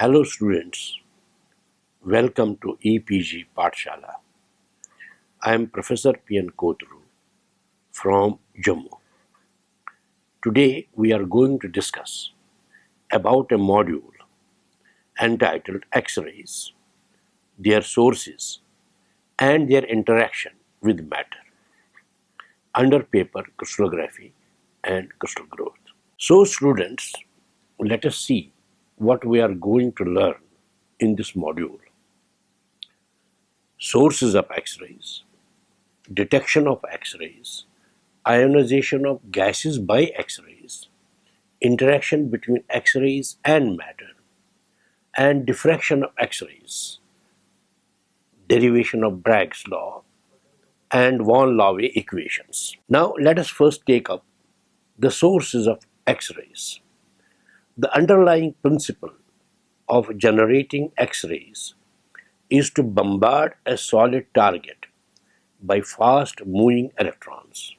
Hello students, welcome to EPG Pathshala. I am Professor P03 from Jammu. Today we are going to discuss about a module entitled X-rays, their sources and their interaction with matter under paper crystallography and crystal growth. So students, let us see what we are going to learn in this module. Sources of X-rays, detection of X-rays, ionization of gases by X-rays, interaction between X-rays and matter, and diffraction of X-rays, derivation of Bragg's law, and von Laue equations. Now let us first take up the sources of X-rays. The underlying principle of generating X-rays is to bombard a solid target by fast-moving electrons.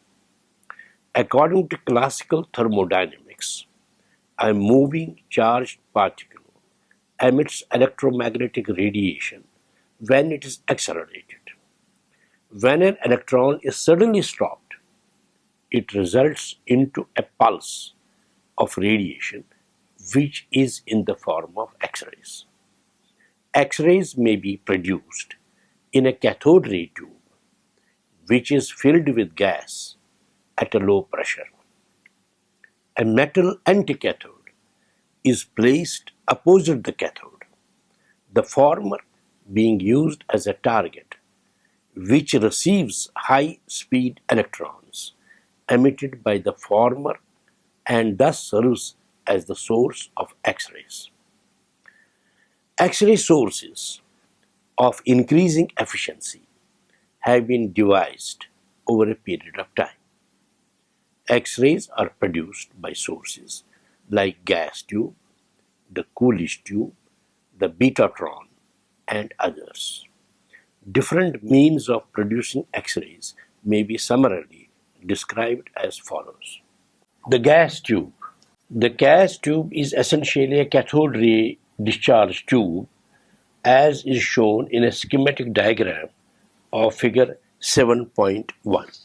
According to classical thermodynamics, a moving charged particle emits electromagnetic radiation when it is accelerated. When an electron is suddenly stopped, it results into a pulse of radiation which is in the form of X-rays. X-rays may be produced in a cathode ray tube which is filled with gas at a low pressure. A metal anticathode is placed opposite the cathode, the former being used as a target which receives high-speed electrons emitted by the former and thus serves as the source of X-rays. X-ray sources of increasing efficiency have been devised over a period of time. X-rays are produced by sources like gas tube, the Coolidge tube, the betatron, and others. Different means of producing X-rays may be summarily described as follows. The gas tube. The gas tube is essentially a cathode ray discharge tube as is shown in a schematic diagram of figure 7.1.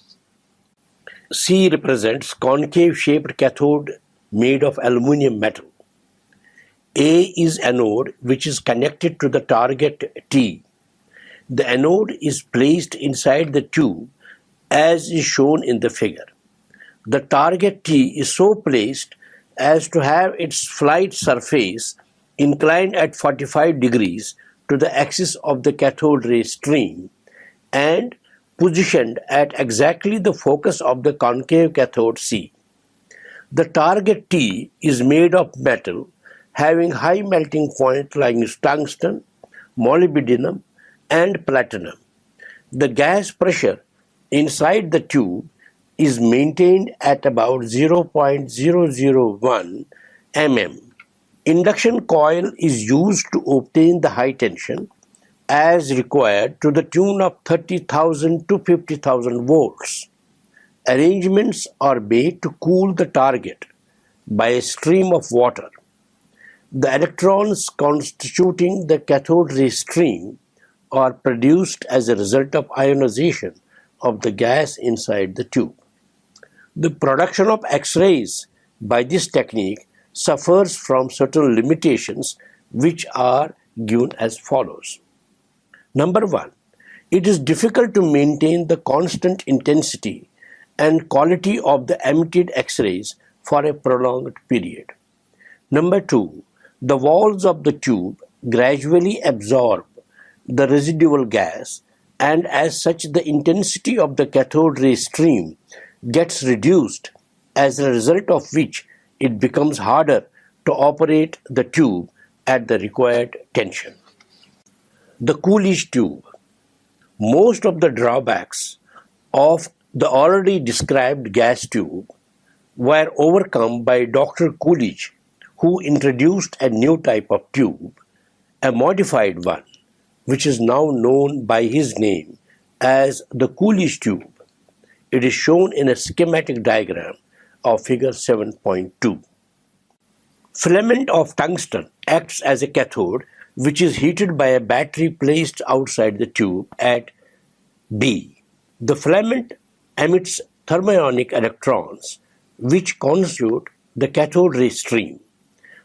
C represents concave shaped cathode made of aluminum metal. A is anode which is connected to the target T. The anode is placed inside the tube as is shown in the figure. The target T is so placed as to have its flight surface inclined at 45 degrees to the axis of the cathode ray stream and positioned at exactly the focus of the concave cathode C. The target T is made of metal having high melting point like tungsten, molybdenum, and platinum. The gas pressure inside the tube is maintained at about 0.001 mm. Induction coil is used to obtain the high tension as required to the tune of 30,000 to 50,000 volts. Arrangements are made to cool the target by a stream of water. The electrons constituting the cathode ray stream are produced as a result of ionization of the gas inside the tube. The production of X-rays by this technique suffers from certain limitations which are given as follows. Number 1. It is difficult to maintain the constant intensity and quality of the emitted X-rays for a prolonged period. Number 2. The walls of the tube gradually absorb the residual gas, and as such the intensity of the cathode ray stream gets reduced, as a result of which it becomes harder to operate the tube at the required tension. The Coolidge tube. Most of the drawbacks of the already described gas tube were overcome by Dr. Coolidge, who introduced a new type of tube, a modified one, which is now known by his name as the Coolidge tube. It is shown in a schematic diagram of figure 7.2. Filament of tungsten acts as a cathode, which is heated by a battery placed outside the tube at B. The filament emits thermionic electrons, which constitute the cathode ray stream.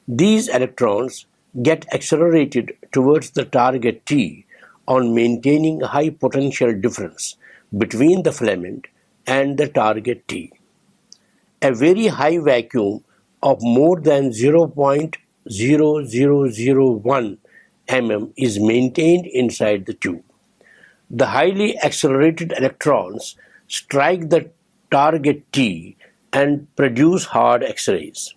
These electrons get accelerated towards the target T on maintaining a high potential difference between the filament and the target T. A very high vacuum of more than 0.0001 mm is maintained inside the tube. The highly accelerated electrons strike the target T and produce hard X-rays.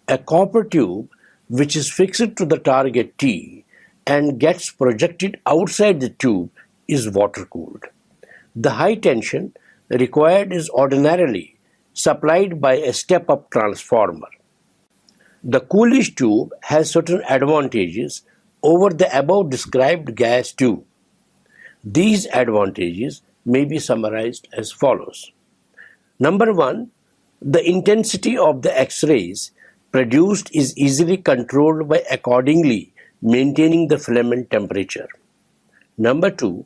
A copper tube which is fixed to the target T and gets projected outside the tube is water-cooled. The high tension required is ordinarily supplied by a step-up transformer. The Coolidge tube has certain advantages over the above described gas tube. These advantages may be summarized as follows. Number one, the intensity of the X-rays produced is easily controlled by accordingly maintaining the filament temperature. Number two,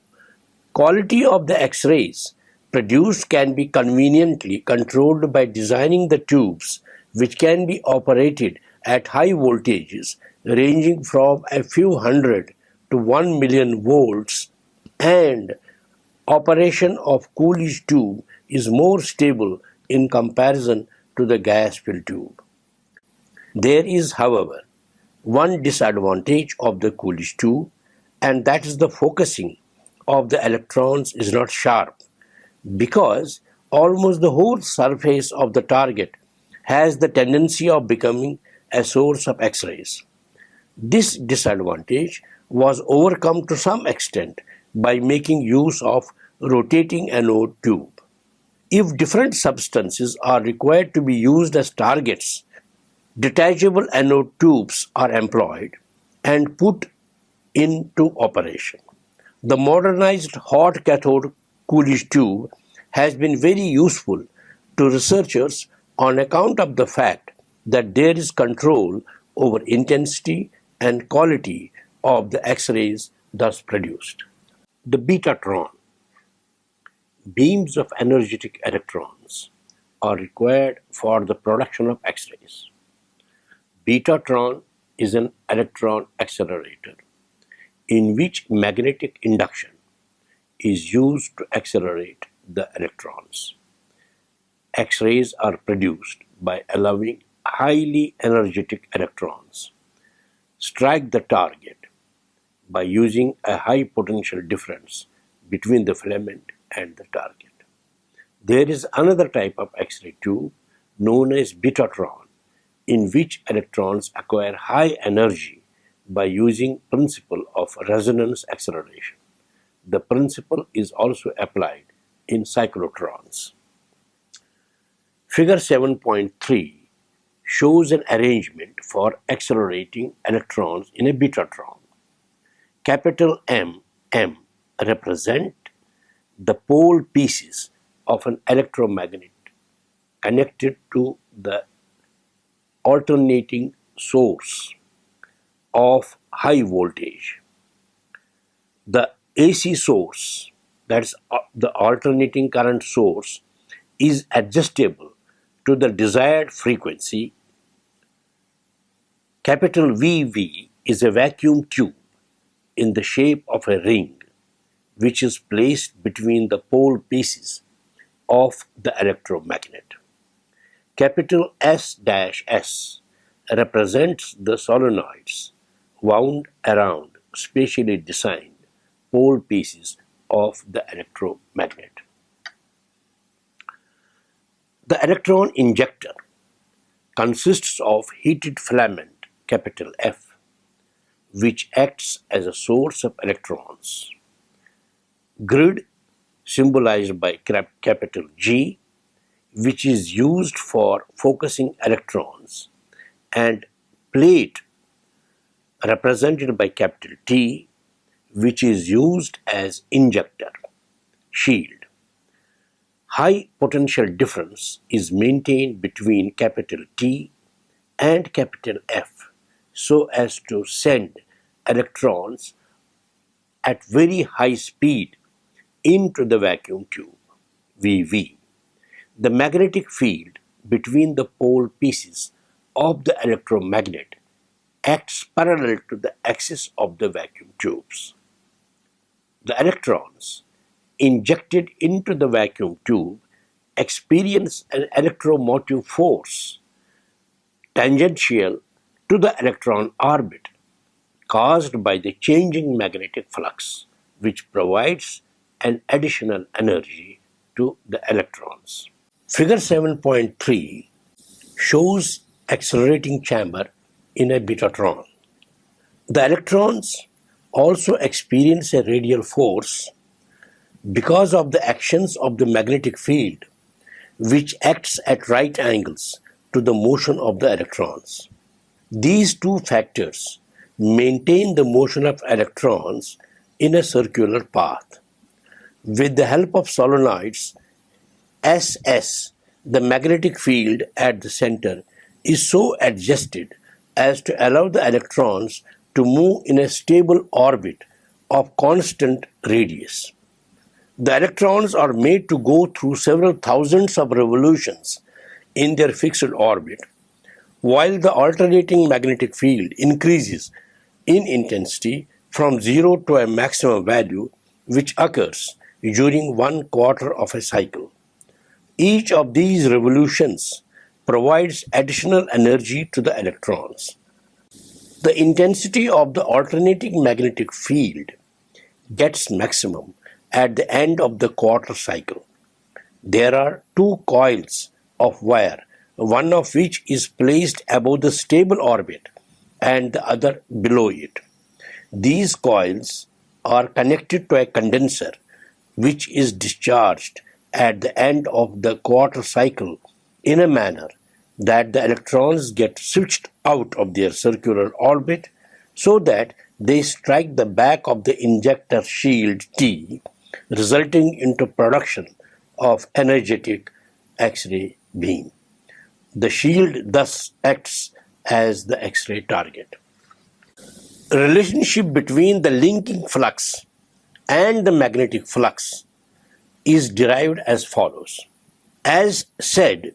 quality of the X-rays produced can be conveniently controlled by designing the tubes which can be operated at high voltages ranging from a few hundred to 1 million volts, and operation of Coolidge tube is more stable in comparison to the gas-filled tube. There is, however, one disadvantage of the Coolidge tube, and that is the focusing of the electrons is not sharp, because almost the whole surface of the target has the tendency of becoming a source of X-rays. This disadvantage was overcome to some extent by making use of rotating anode tube. If different substances are required to be used as targets, detachable anode tubes are employed and put into operation. The modernized hot cathode Coolidge tube has been very useful to researchers on account of the fact that there is control over intensity and quality of the X-rays thus produced. The betatron. Beams of energetic electrons are required for the production of X-rays. Betatron is an electron accelerator in which magnetic induction is used to accelerate the electrons. X-rays are produced by allowing highly energetic electrons strike the target by using a high potential difference between the filament and the target. There is another type of X-ray tube known as betatron, in which electrons acquire high energy by using principle of resonance acceleration. The principle is also applied in cyclotrons. Figure 7.3 shows an arrangement for accelerating electrons in a betatron. Capital M represent the pole pieces of an electromagnet connected to the alternating source of high voltage. The AC source, that is the alternating current source, is adjustable to the desired frequency. Capital VV is a vacuum tube in the shape of a ring which is placed between the pole pieces of the electromagnet. Capital S-S represents the solenoids wound around specially designed pole pieces of the electromagnet. The electron injector consists of heated filament, capital F, which acts as a source of electrons. Grid, symbolized by capital G, which is used for focusing electrons, and plate, represented by capital T, which is used as injector, shield. High potential difference is maintained between capital T and capital F so as to send electrons at very high speed into the vacuum tube, VV. The magnetic field between the pole pieces of the electromagnet acts parallel to the axis of the vacuum tubes. The electrons injected into the vacuum tube experience an electromotive force tangential to the electron orbit caused by the changing magnetic flux, which provides an additional energy to the electrons. Figure 7.3 shows accelerating chamber in a betatron. The electrons also experience a radial force because of the actions of the magnetic field, which acts at right angles to the motion of the electrons. These two factors maintain the motion of electrons in a circular path. With the help of solenoids SS, the magnetic field at the center is so adjusted as to allow the electrons to move in a stable orbit of constant radius. The electrons are made to go through several thousands of revolutions in their fixed orbit, while the alternating magnetic field increases in intensity from 0 to a maximum value, which occurs during 1/4 of a cycle. Each of these revolutions provides additional energy to the electrons. The intensity of the alternating magnetic field gets maximum at the end of the quarter cycle. There are two coils of wire, one of which is placed above the stable orbit and the other below it. These coils are connected to a condenser which is discharged at the end of the quarter cycle in a manner that the electrons get switched out of their circular orbit so that they strike the back of the injector shield T, resulting into production of energetic X-ray beam. The shield thus acts as the X-ray target. The relationship between the linking flux and the magnetic flux is derived as follows. As said,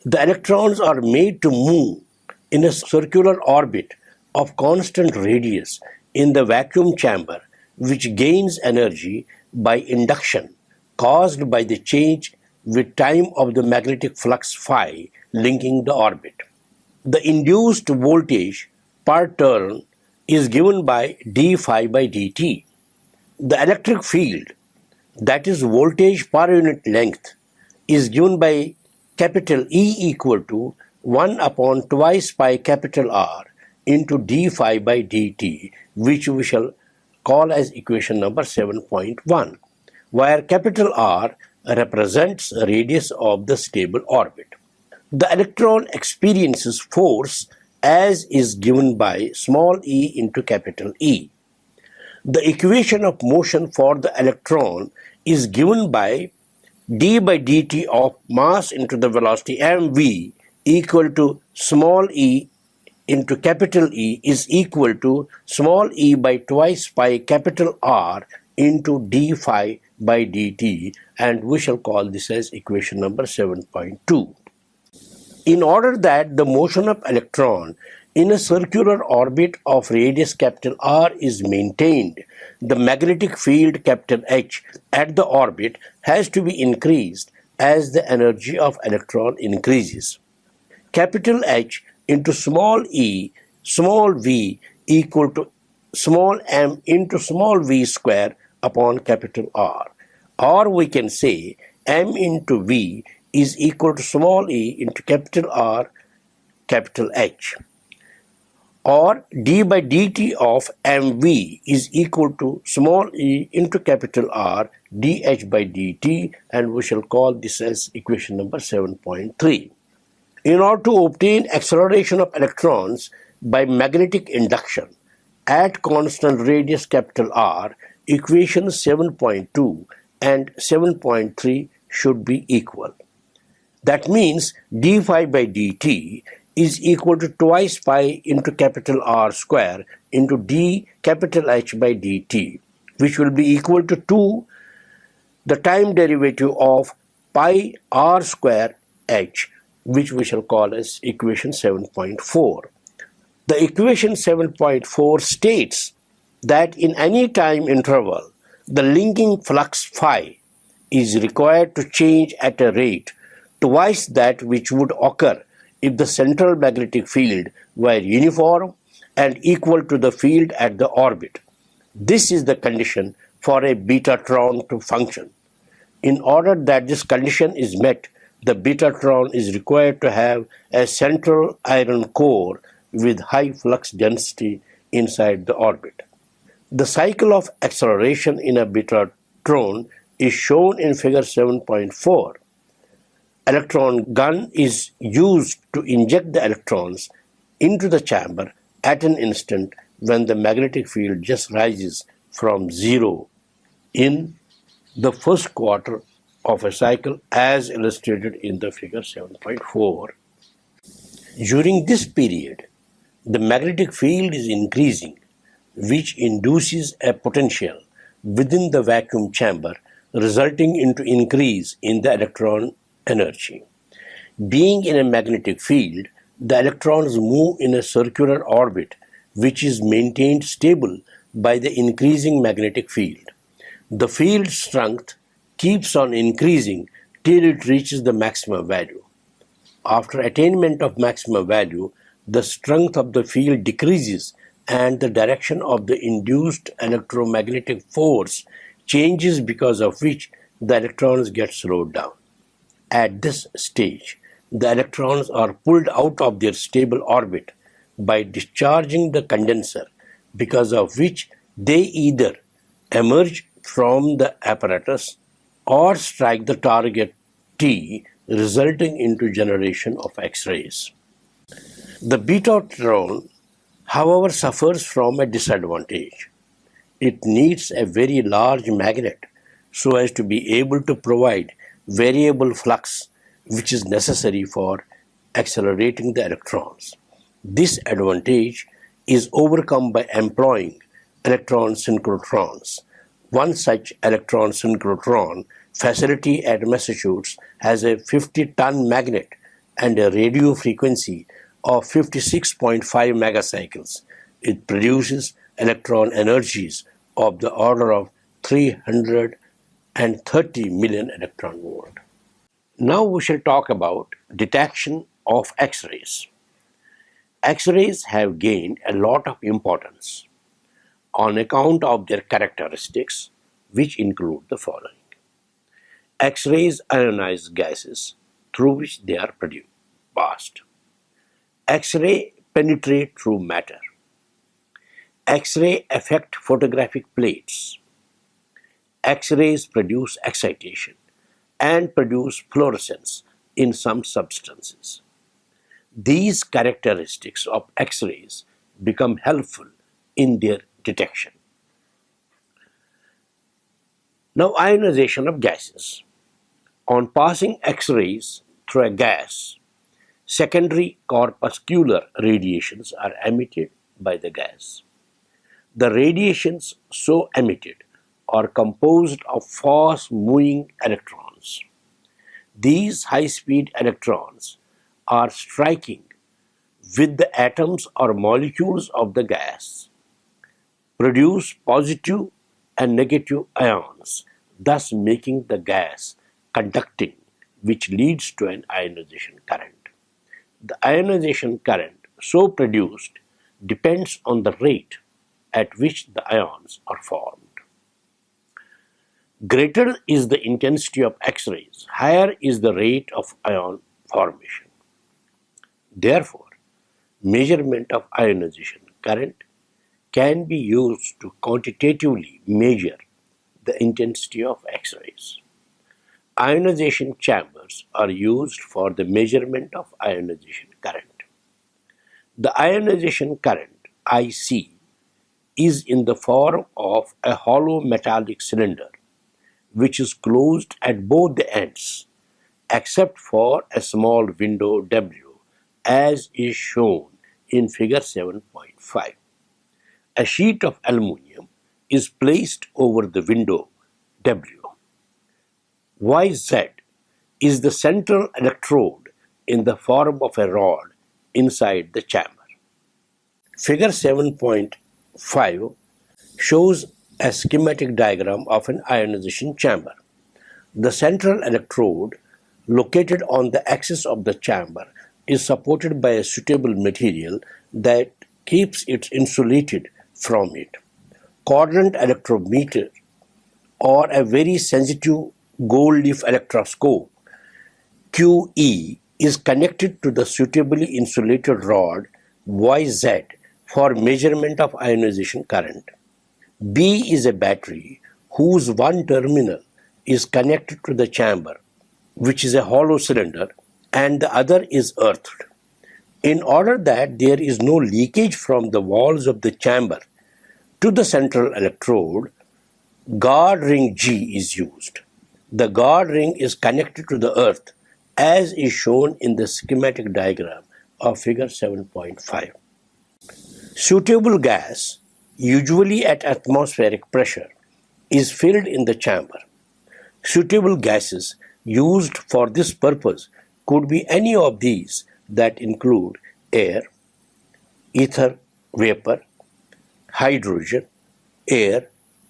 the electrons are made to move in a circular orbit of constant radius in the vacuum chamber, which gains energy by induction caused by the change with time of the magnetic flux phi linking the orbit. The induced voltage per turn is given by d phi by dt. The electric field, that is voltage per unit length, is given by capital E equal to 1 upon twice pi capital R into d phi by dt, which we shall call as equation number 7.1, where capital R represents the radius of the stable orbit. The electron experiences force as is given by small e into capital E. The equation of motion for the electron is given by d by dt of mass into the velocity mv equal to small e into capital E is equal to small e by twice pi capital R into d phi by dt, and we shall call this as equation number 7.2. In order that the motion of electron in a circular orbit of radius capital R is maintained, the magnetic field capital H at the orbit has to be increased as the energy of electron increases. Capital H into small e, small v equal to small m into small v square upon capital R. Or we can say m into v is equal to small e into capital R capital H. Or d by dt of mv is equal to small e into capital R dh by dt, and we shall call this as equation number 7.3. In order to obtain acceleration of electrons by magnetic induction at constant radius capital R, equations 7.2 and 7.3 should be equal. That means d phi by dt is equal to twice pi into capital R square into d capital H by dt, which will be equal to 2 the time derivative of pi r square h, which we shall call as equation 7.4. The equation 7.4 states that in any time interval, the linking flux phi is required to change at a rate twice that which would occur if the central magnetic field were uniform and equal to the field at the orbit. This is the condition for a betatron to function. In order that this condition is met, the betatron is required to have a central iron core with high flux density inside the orbit. The cycle of acceleration in a betatron is shown in figure 7.4. Electron gun is used to inject the electrons into the chamber at an instant when the magnetic field just rises from zero in the first quarter of a cycle as illustrated in the figure 7.4. During this period, the magnetic field is increasing, which induces a potential within the vacuum chamber, resulting into increase in the electron energy. Being in a magnetic field, the electrons move in a circular orbit, which is maintained stable by the increasing magnetic field. The field strength keeps on increasing till it reaches the maximum value. After attainment of maximum value, the strength of the field decreases and the direction of the induced electromagnetic force changes, because of which the electrons get slowed down. At this stage, the electrons are pulled out of their stable orbit by discharging the condenser, because of which they either emerge from the apparatus or strike the target T, resulting into generation of X-rays. The betatron, however, suffers from a disadvantage. It needs a very large magnet so as to be able to provide variable flux, which is necessary for accelerating the electrons. This advantage is overcome by employing electron synchrotrons. One such electron synchrotron facility at Massachusetts has a 50-ton magnet and a radio frequency of 56.5 megacycles. It produces electron energies of the order of 330 million electron volt. Now we shall talk about detection of X-rays. X-rays have gained a lot of importance on account of their characteristics, which include the following. X-rays ionize gases through which they are passed. X-ray penetrate through matter. X-ray affect photographic plates. X-rays produce excitation and produce fluorescence in some substances. These characteristics of X-rays become helpful in their detection. Now, ionization of gases. On passing X-rays through a gas, secondary corpuscular radiations are emitted by the gas. The radiations so emitted are composed of fast-moving electrons. These high-speed electrons are striking with the atoms or molecules of the gas, produce positive and negative ions, thus making the gas conducting, which leads to an ionization current. The ionization current so produced depends on the rate at which the ions are formed. Greater is the intensity of X-rays, higher is the rate of ion formation. Therefore, measurement of ionization current can be used to quantitatively measure the intensity of X-rays. Ionization chambers are used for the measurement of ionization current. The ionization current, IC, is in the form of a hollow metallic cylinder which is closed at both the ends except for a small window W as is shown in figure 7.5. A sheet of aluminium is placed over the window W. YZ is the central electrode in the form of a rod inside the chamber. Figure 7.5 shows a schematic diagram of an ionization chamber. The central electrode, located on the axis of the chamber, is supported by a suitable material that keeps it insulated from it. Quadrant electrometer or a very sensitive gold leaf electroscope QE is connected to the suitably insulated rod YZ for measurement of ionization current. B is a battery whose one terminal is connected to the chamber, which is a hollow cylinder, and the other is earthed. In order that there is no leakage from the walls of the chamber to the central electrode, guard ring G is used. The guard ring is connected to the earth as is shown in the schematic diagram of figure 7.5. Suitable gas, usually at atmospheric pressure, is filled in the chamber. Suitable gases used for this purpose could be any of these that include air, ether, vapor, hydrogen, air,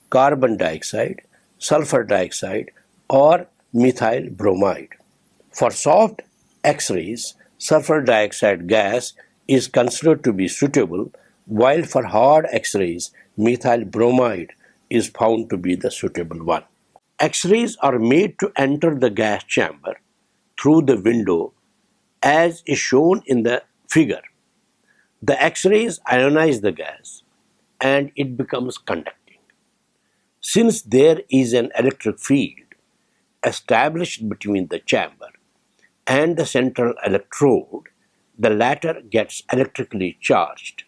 carbon dioxide, sulfur dioxide, or methyl bromide. For soft X-rays, sulfur dioxide gas is considered to be suitable, while for hard X-rays, methyl bromide is found to be the suitable one. X-rays are made to enter the gas chamber through the window as is shown in the figure. The X-rays ionize the gas and it becomes conducting. Since there is an electric field established between the chamber and the central electrode, the latter gets electrically charged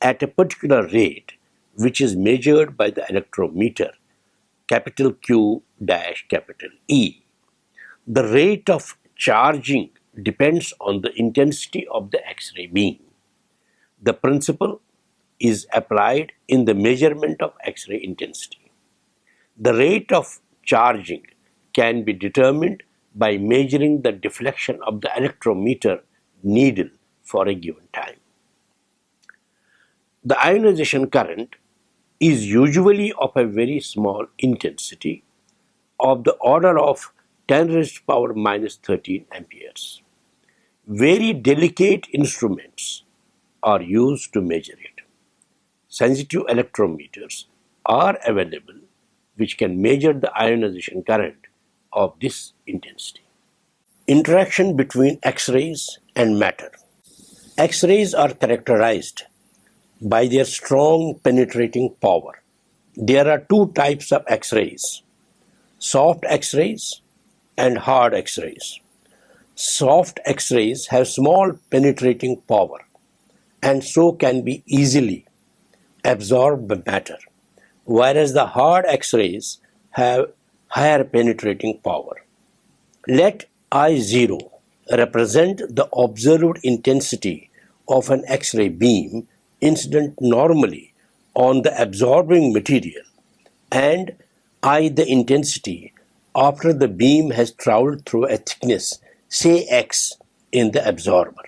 at a particular rate, which is measured by the electrometer, capital Q dash capital E. The rate of charging depends on the intensity of the X-ray beam. The principle is applied in the measurement of X-ray intensity. The rate of charging can be determined by measuring the deflection of the electrometer needle for a given time. The ionization current is usually of a very small intensity, of the order of 10 raised to the power minus 13 amperes. Very delicate instruments are used to measure it. Sensitive electrometers are available which can measure the ionization current of this intensity. Interaction between X-rays and matter. X-rays are characterized by their strong penetrating power. There are two types of X-rays: soft X-rays and hard X-rays. Soft X-rays have small penetrating power and so can be easily absorbed by matter, whereas the hard X-rays have higher penetrating power. Let I0 represent the observed intensity of an X-ray beam incident normally on the absorbing material, and I the intensity after the beam has traveled through a thickness, say X, in the absorber.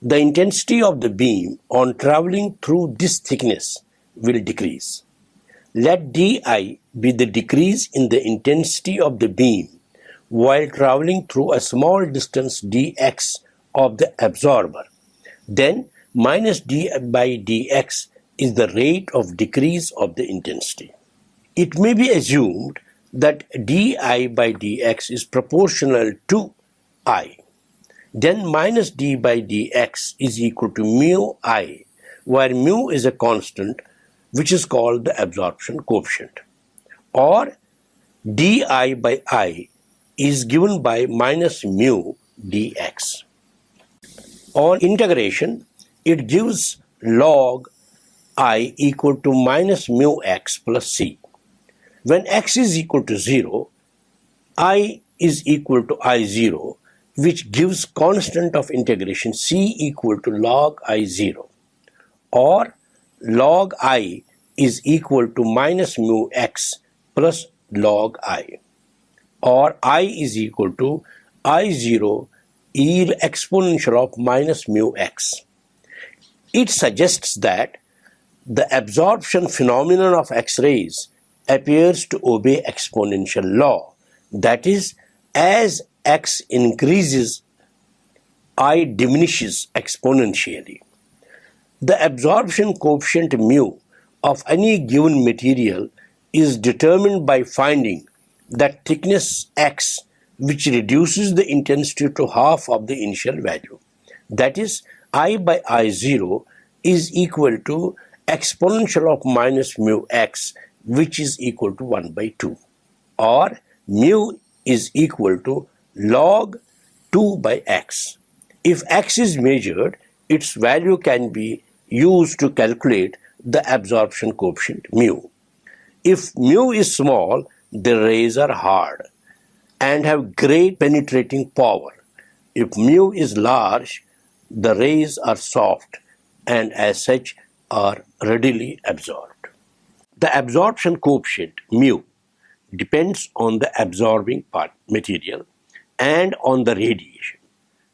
The intensity of the beam on traveling through this thickness will decrease. Let Di be the decrease in the intensity of the beam while traveling through a small distance dx of the absorber. Then minus d by dx is the rate of decrease of the intensity. It may be assumed that di by dx is proportional to I. Then minus d by dx is equal to mu I, where mu is a constant which is called the absorption coefficient. Or di by I is given by minus mu dx. On integration, it gives log I equal to minus mu x plus c. When x is equal to 0, I is equal to I0, which gives constant of integration C equal to log I0, or log I is equal to minus mu x plus log I, or I is equal to I0 e exponential of minus mu x. It suggests that the absorption phenomenon of X-rays appears to obey exponential law. That is, as X increases, I diminishes exponentially. The absorption coefficient mu of any given material is determined by finding that thickness X, which reduces the intensity to half of the initial value. That is, I by I0 is equal to exponential of minus mu x, which is equal to 1 by 2, or mu is equal to log 2 by x. If x is measured, its value can be used to calculate the absorption coefficient mu. If mu is small, the rays are hard and have great penetrating power. If mu is large, the rays are soft and as such are readily absorbed. The absorption coefficient mu depends on the absorbing material and on the radiation,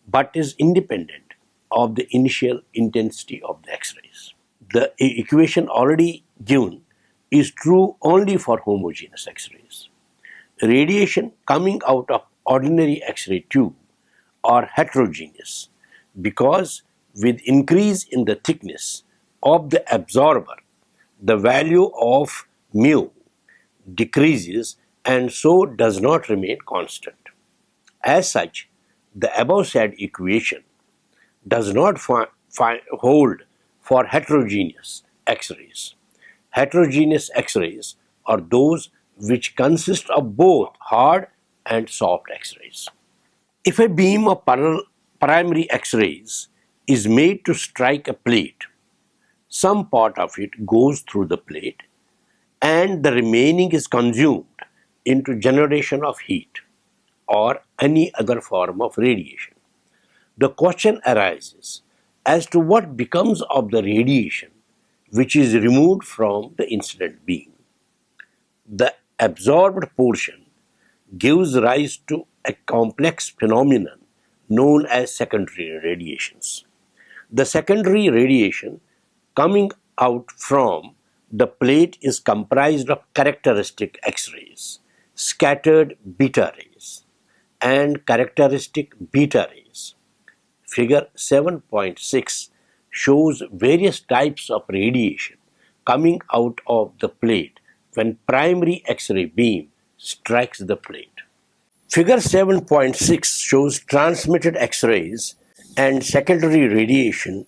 but is independent of the initial intensity of the X-rays. The equation already given is true only for homogeneous X-rays. Radiation coming out of ordinary X-ray tube are heterogeneous because with increase in the thickness of the absorber, the value of mu decreases and so does not remain constant. As such, the above said equation does not hold for heterogeneous X-rays. Heterogeneous X-rays are those which consist of both hard and soft X-rays. If a beam of primary X-rays is made to strike a plate, some part of it goes through the plate and the remaining is consumed into generation of heat or any other form of radiation. The question arises as to what becomes of the radiation which is removed from the incident beam. The absorbed portion gives rise to a complex phenomenon known as secondary radiations. The secondary radiation coming out from the plate is comprised of characteristic X-rays, scattered beta rays, and characteristic beta rays. Figure 7.6 shows various types of radiation coming out of the plate when primary X-ray beam strikes the plate. Figure 7.6 shows transmitted X-rays and secondary radiation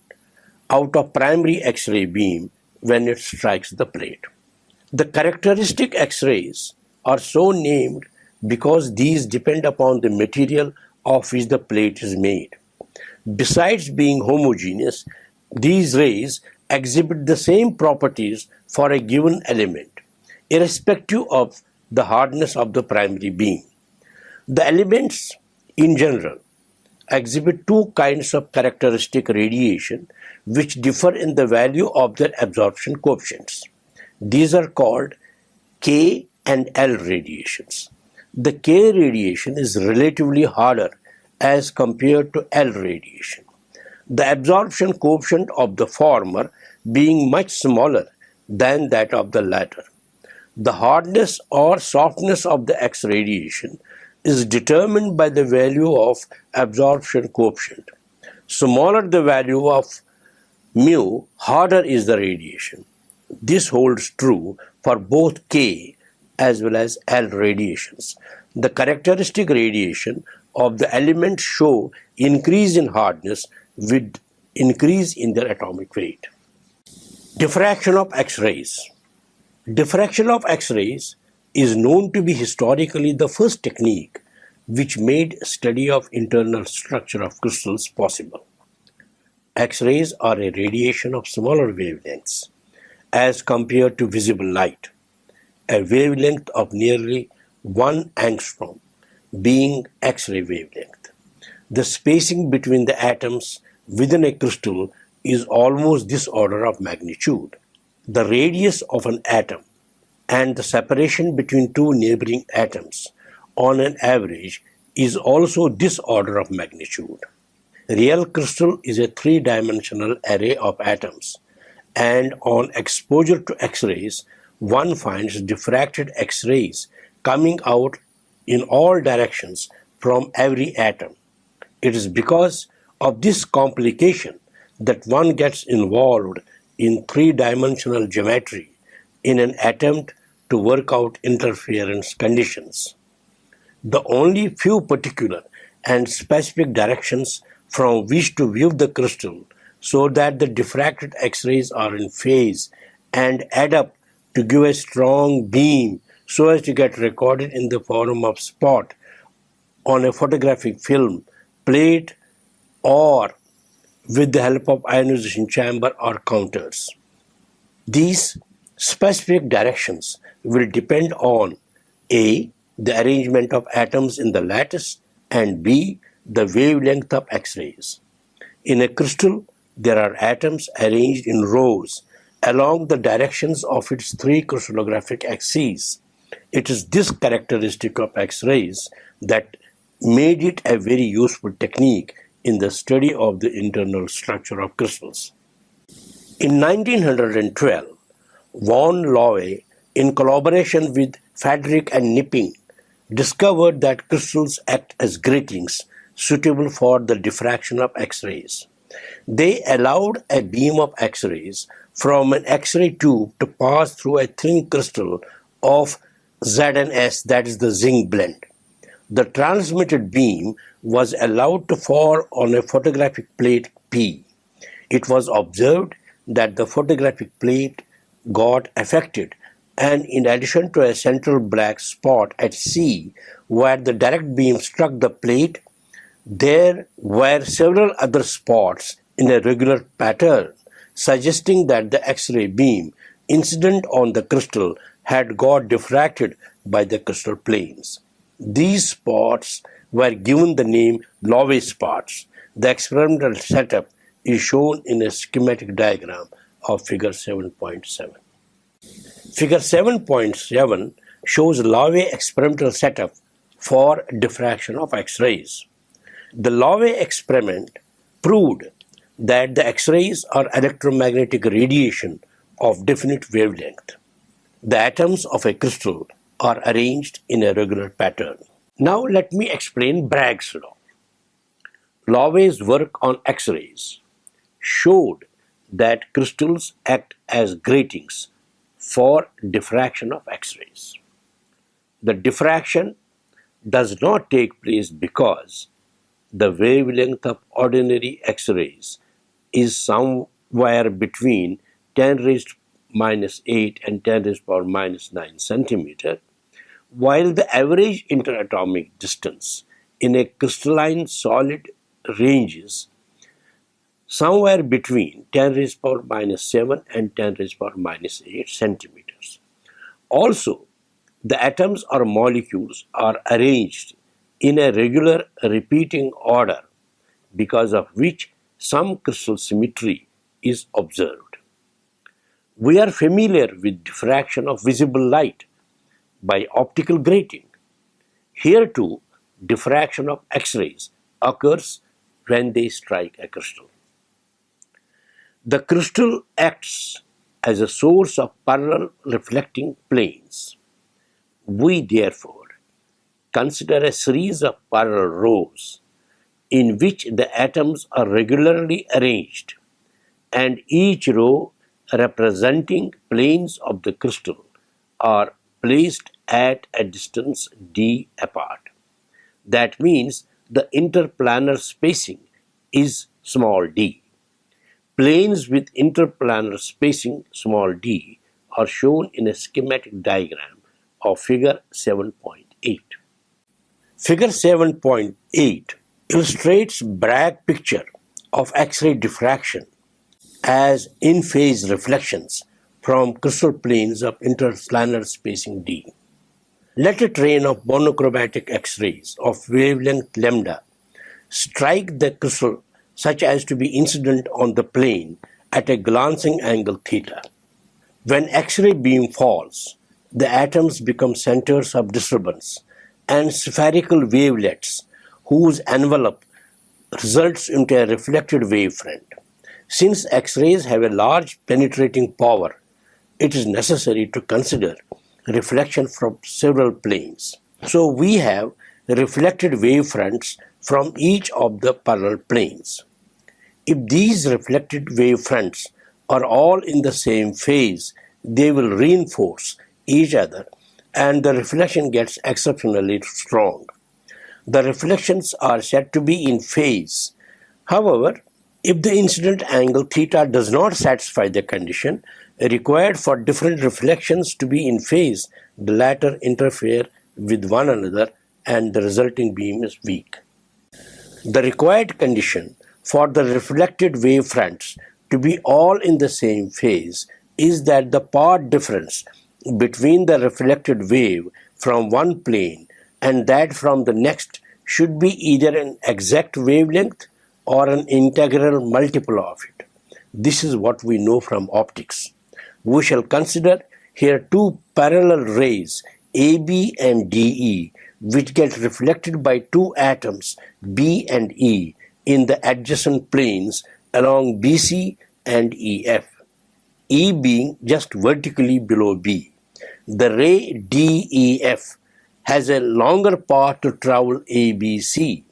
out of primary X-ray beam when it strikes the plate. The characteristic X-rays are so named because these depend upon the material of which the plate is made. Besides being homogeneous, these rays exhibit the same properties for a given element, irrespective of the hardness of the primary beam. The elements in general exhibit two kinds of characteristic radiation which differ in the value of their absorption coefficients. These are called K and L radiations. The K radiation is relatively harder as compared to L radiation, the absorption coefficient of the former being much smaller than that of the latter. The hardness or softness of the X radiation is determined by the value of absorption coefficient. Smaller the value of mu, harder is the radiation. This holds true for both K as well as L radiations. The characteristic radiation of the elements show increase in hardness with increase in their atomic weight. Diffraction of X-rays. Diffraction of X-rays is known to be historically the first technique which made study of internal structure of crystals possible. X-rays are a radiation of smaller wavelengths as compared to visible light, a wavelength of nearly 1 angstrom being X-ray wavelength. The spacing between the atoms within a crystal is almost this order of magnitude. The radius of an atom and the separation between two neighboring atoms on an average is also this order of magnitude. Real crystal is a three-dimensional array of atoms, and on exposure to X-rays, one finds diffracted X-rays coming out in all directions from every atom. It is because of this complication that one gets involved in three-dimensional geometry in an attempt to work out interference conditions. The only few particular and specific directions from which to view the crystal so that the diffracted X-rays are in phase and add up to give a strong beam so as to get recorded in the form of spot on a photographic film, plate, or with the help of ionization chamber or counters. These specific directions will depend on A. the arrangement of atoms in the lattice, and B. the wavelength of X-rays. In a crystal, there are atoms arranged in rows along the directions of its three crystallographic axes. It is this characteristic of X-rays that made it a very useful technique in the study of the internal structure of crystals. In 1912, von Laue, in collaboration with Fadderik and Knipping, discovered that crystals act as gratings suitable for the diffraction of X-rays. They allowed a beam of X-rays from an X-ray tube to pass through a thin crystal of ZnS, that is the zinc blende. The transmitted beam was allowed to fall on a photographic plate P. It was observed that the photographic plate got affected, and in addition to a central black spot at C where the direct beam struck the plate, there were several other spots in a regular pattern, suggesting that the X-ray beam incident on the crystal had got diffracted by the crystal planes. These spots were given the name Laue spots. The experimental setup is shown in a schematic diagram of figure 7.7. Figure 7.7 shows Laue experimental setup for diffraction of X-rays. The Laue experiment proved that the X-rays are electromagnetic radiation of definite wavelength. The atoms of a crystal are arranged in a regular pattern. Now let me explain Bragg's law. Laue's work on X-rays showed that crystals act as gratings for diffraction of X-rays. The diffraction does not take place because the wavelength of ordinary X-rays is somewhere between 10 raised to minus 8 and 10 raised to power minus 9 centimeter, while the average interatomic distance in a crystalline solid ranges somewhere between 10 raised to power minus 7 and 10 raised to power minus 8 centimeters. Also, the atoms or molecules are arranged in a regular repeating order, because of which some crystal symmetry is observed. We are familiar with diffraction of visible light by optical grating. Here too, diffraction of X-rays occurs when they strike a crystal. The crystal acts as a source of parallel reflecting planes. We therefore consider a series of parallel rows in which the atoms are regularly arranged, and each row representing planes of the crystal are placed at a distance d apart. That means the interplanar spacing is small d. Planes with interplanar spacing small d are shown in a schematic diagram of figure 7.8. Figure 7.8 illustrates Bragg picture of X-ray diffraction as in-phase reflections from crystal planes of interplanar spacing d. Let a train of monochromatic X-rays of wavelength lambda strike the crystal such as to be incident on the plane at a glancing angle theta. When X-ray beam falls, the atoms become centers of disturbance and spherical wavelets whose envelope results into a reflected wavefront. Since X-rays have a large penetrating power, it is necessary to consider reflection from several planes. So we have reflected wavefronts from each of the parallel planes. If these reflected wavefronts are all in the same phase, they will reinforce each other and the reflection gets exceptionally strong. The reflections are said to be in phase. However, if the incident angle theta does not satisfy the condition required for different reflections to be in phase, the latter interfere with one another and the resulting beam is weak. The required condition for the reflected wavefronts to be all in the same phase is that the path difference between the reflected wave from one plane and that from the next should be either an exact wavelength or an integral multiple of it. This is what we know from optics. We shall consider here two parallel rays AB and DE which get reflected by two atoms B and E in the adjacent planes along BC and EF, E being just vertically below B. The ray DEF has a longer path to travel ABC.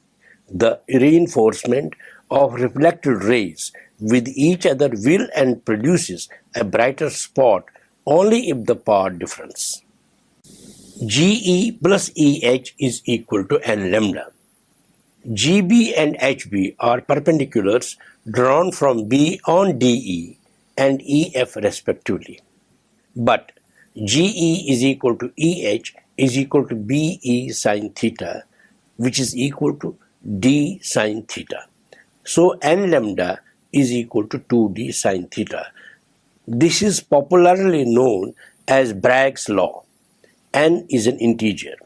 The reinforcement of reflected rays with each other will and produces a brighter spot only if the path difference GE plus EH is equal to n lambda. GB and HB are perpendiculars drawn from B on DE and EF respectively. But GE is equal to EH is equal to BE sine theta, which is equal to D sine theta. So n lambda is equal to 2D sine theta. This is popularly known as Bragg's law. N is an integer.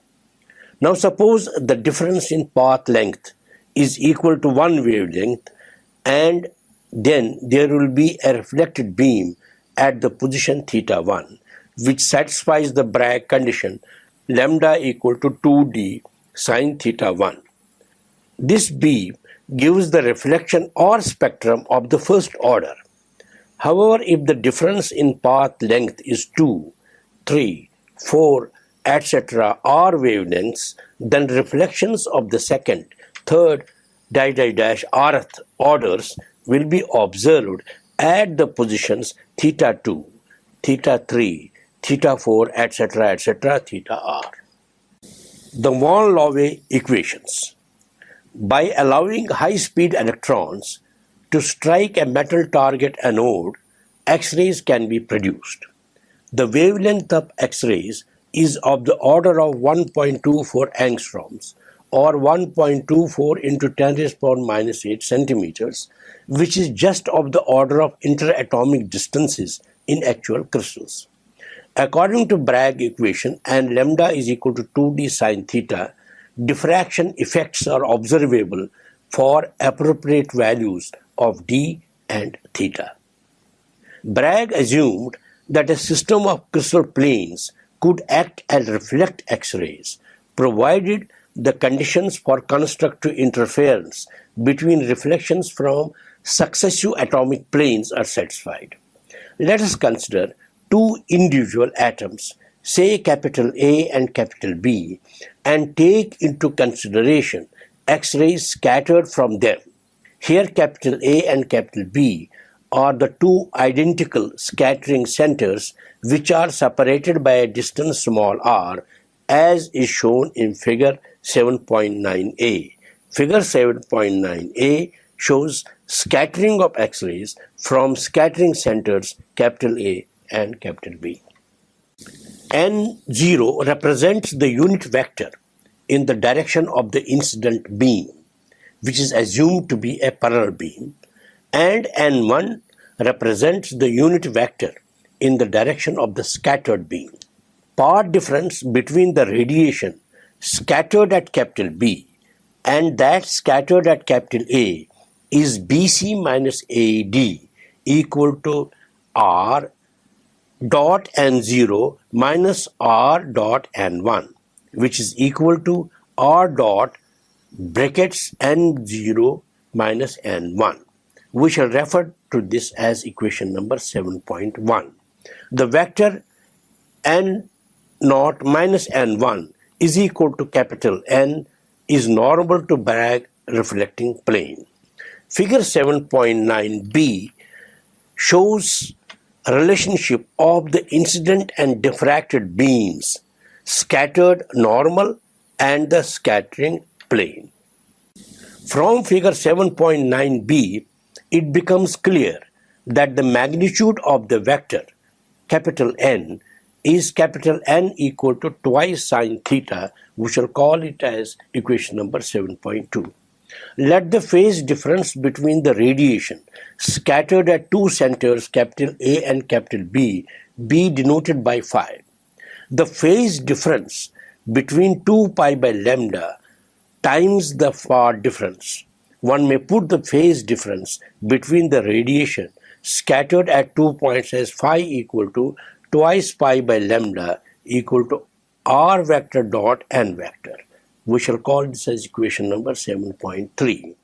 Now suppose the difference in path length is equal to one wavelength and then there will be a reflected beam at the position theta 1 which satisfies the Bragg condition lambda equal to 2D sine theta 1. This beam gives the reflection or spectrum of the first order. However, if the difference in path length is 2, 3, 4, etc. are wavelengths, then reflections of the second, third, -rth orders will be observed at the positions theta 2, theta 3, theta 4, etc., theta r. The von Laue equations. By allowing high-speed electrons to strike a metal target anode, X-rays can be produced. The wavelength of X-rays is of the order of 1.24 angstroms or 1.24 into 10 raised power minus 8 centimeters, which is just of the order of interatomic distances in actual crystals. According to Bragg equation, and lambda is equal to 2D sine theta, diffraction effects are observable for appropriate values of D and theta. Bragg assumed that a system of crystal planes could act and reflect X-rays, provided the conditions for constructive interference between reflections from successive atomic planes are satisfied. Let us consider two individual atoms, say capital A and capital B, and take into consideration X-rays scattered from them. Here capital A and capital B are the two identical scattering centers which are separated by a distance small r, as is shown in figure 7.9a. Figure 7.9a shows scattering of X-rays from scattering centers capital A and capital B. N0 represents the unit vector in the direction of the incident beam, which is assumed to be a parallel beam, and N1 represents the unit vector in the direction of the scattered beam. Path difference between the radiation scattered at capital B and that scattered at capital A is BC minus AD equal to R dot N0 minus R dot N1, which is equal to R dot brackets N0 minus N1. We shall refer to this as equation number 7.1. The vector N0 minus N1 is equal to capital N is normal to Bragg reflecting plane. Figure 7.9b shows a relationship of the incident and diffracted beams, scattered normal and the scattering plane. From figure 7.9b, it becomes clear that the magnitude of the vector capital N is capital N equal to twice sine theta. We shall call it as equation number 7.2. Let the phase difference between the radiation scattered at two centers, capital A and capital B, be denoted by phi. The phase difference between 2 pi by lambda times the far difference. One may put the phase difference between the radiation scattered at 2 points as phi equal to twice pi by lambda equal to R vector dot N vector. We shall call this as equation number 7.3.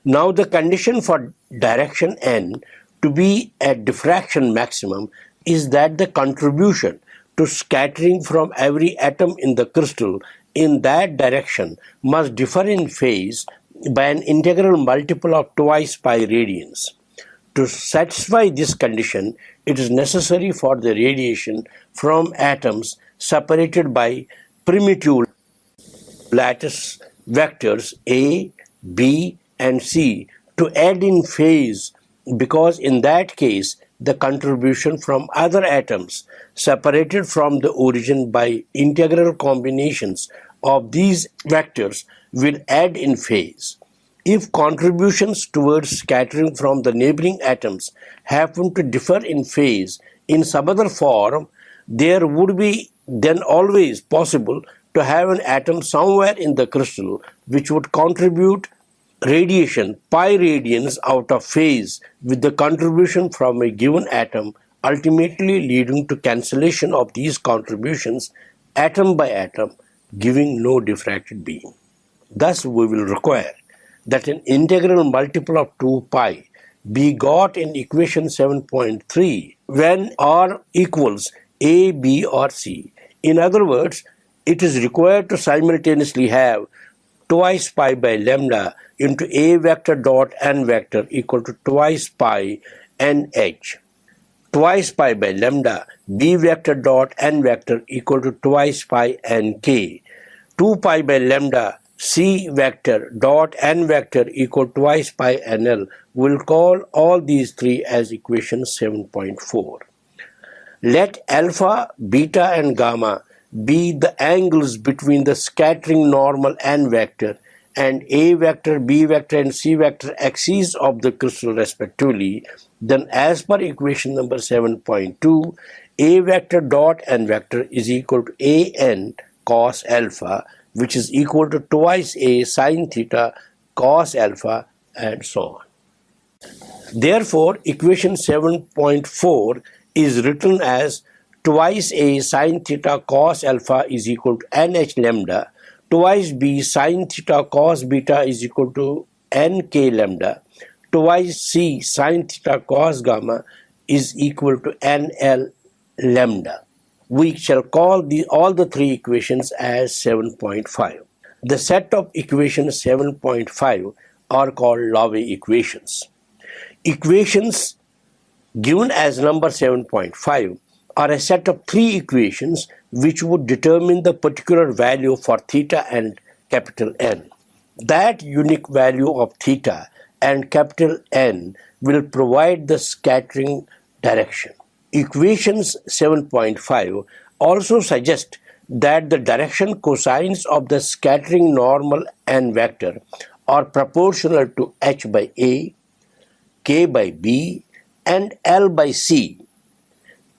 Now the condition for direction N to be at diffraction maximum is that the contribution to scattering from every atom in the crystal in that direction must differ in phase by an integral multiple of twice pi radians. To satisfy this condition, it is necessary for the radiation from atoms separated by primitive lattice vectors A, B, and C to add in phase, because in that case the contribution from other atoms separated from the origin by integral combinations of these vectors will add in phase. If contributions towards scattering from the neighboring atoms happen to differ in phase in some other form, there would be then always possible to have an atom somewhere in the crystal which would contribute radiation pi radians out of phase with the contribution from a given atom, ultimately leading to cancellation of these contributions atom by atom, giving no diffracted beam. Thus we will require that an integral multiple of 2 pi be got in equation 7.3 when R equals A, B or C. In other words, it is required to simultaneously have twice pi by lambda into A vector dot N vector equal to twice pi NH, twice pi by lambda B vector dot N vector equal to twice pi NK, 2 pi by lambda C vector dot N vector equal to twice pi NL. We'll call all these three as equation 7.4. Let alpha, beta and gamma be the angles between the scattering normal N vector and A vector, B vector and C vector axes of the crystal respectively. Then as per equation number 7.2, A vector dot N vector is equal to AN cos alpha, which is equal to twice A sin theta cos alpha, and so on. Therefore, equation 7.4 is written as twice A sin theta cos alpha is equal to NH lambda, twice B sin theta cos beta is equal to NK lambda, twice C sin theta cos gamma is equal to NL lambda. We shall call all the three equations as 7.5. The set of equations 7.5 are called Laue equations. Equations given as number 7.5 are a set of three equations which would determine the particular value for theta and capital N. That unique value of theta and capital N will provide the scattering direction. Equations 7.5 also suggest that the direction cosines of the scattering normal N vector are proportional to H by A, K by B, and L by C.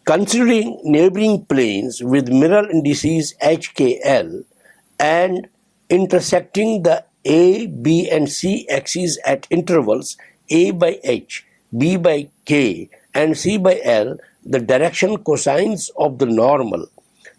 Considering neighboring planes with mirror indices HKL and intersecting the A, B and C axes at intervals A by H, B by K and C by L, the direction cosines of the normal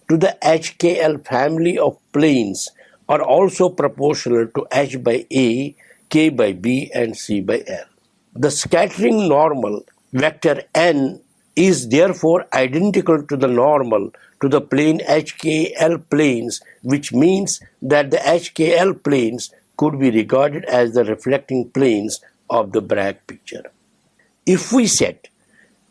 to the HKL family of planes are also proportional to H by A, K by B and C by L. The scattering normal vector n is therefore identical to the normal to the plane HKL planes, which means that the HKL planes could be regarded as the reflecting planes of the Bragg picture. If we set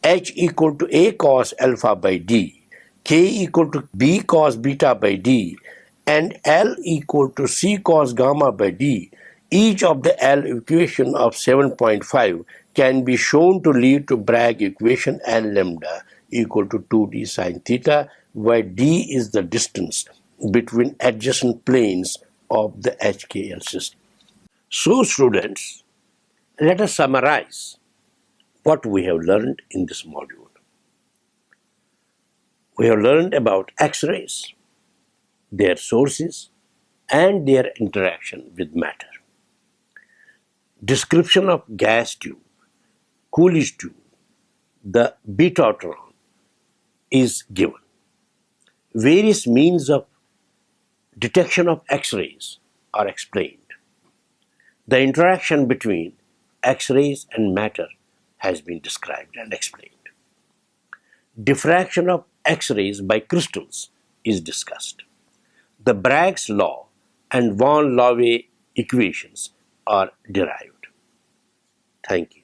H equal to A cos alpha by D, K equal to B cos beta by D, and L equal to C cos gamma by D, each of the L equation of 7.5 can be shown to lead to Bragg equation L lambda equal to 2D sine theta, where D is the distance between adjacent planes of the HKL system. So students, let us summarize what we have learned in this module. We have learned about X-rays, their sources, and their interaction with matter. Description of gas tube, Coolidge tube, the betatron is given. Various means of detection of X-rays are explained. The interaction between X-rays and matter has been described and explained. Diffraction of X-rays by crystals is discussed. The Bragg's law and von Laue equations are derived. Thank you.